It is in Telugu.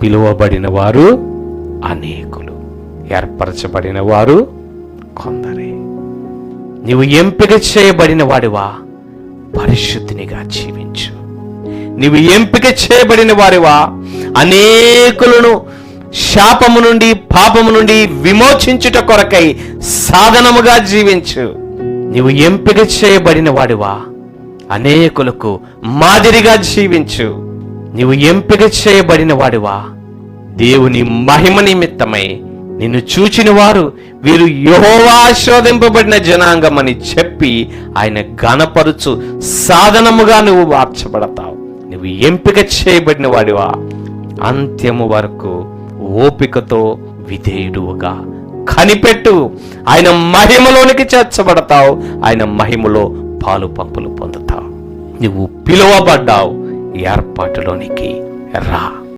పిలువబడిన వారు అనేకులు, ఏర్పరచబడిన వారు కొందరే. నీవు ఎంపిక చేయబడిన వాడివా, పరిశుద్ధినిగా జీవించు. నీవు ఎంపిక చేయబడిన వారివా, అనేకులను శాపము నుండి పాపము నుండి విమోచించుట కొరకై సాధనముగా జీవించు. నీవు ఎంపిక చేయబడిన వాడివా, అనేకులకు మాదిరిగా జీవించు. నీవు ఎంపిక చేయబడిన వాడివా, దేవుని మహిమ నిమిత్తమై నిన్ను చూచిన వారు వీరు యెహోవా ఆశీర్వదింపబడిన జనాంగమని చెప్పి ఆయన ఘనపరుచు సాధనముగా నువ్వు మార్చబడతావు. నువ్వు ఎంపిక చేయబడిన వాడివా, అంత్యము వరకు ఓపికతో విధేయుడుగా కనిపెట్టు. ఆయన మహిమలోనికి చేర్చబడతావు, ఆయన మహిమలో పాలు పంపులు పొందుతావు. నువ్వు పిలువబడ్డావు, ఏర్పాటులోనికి రా.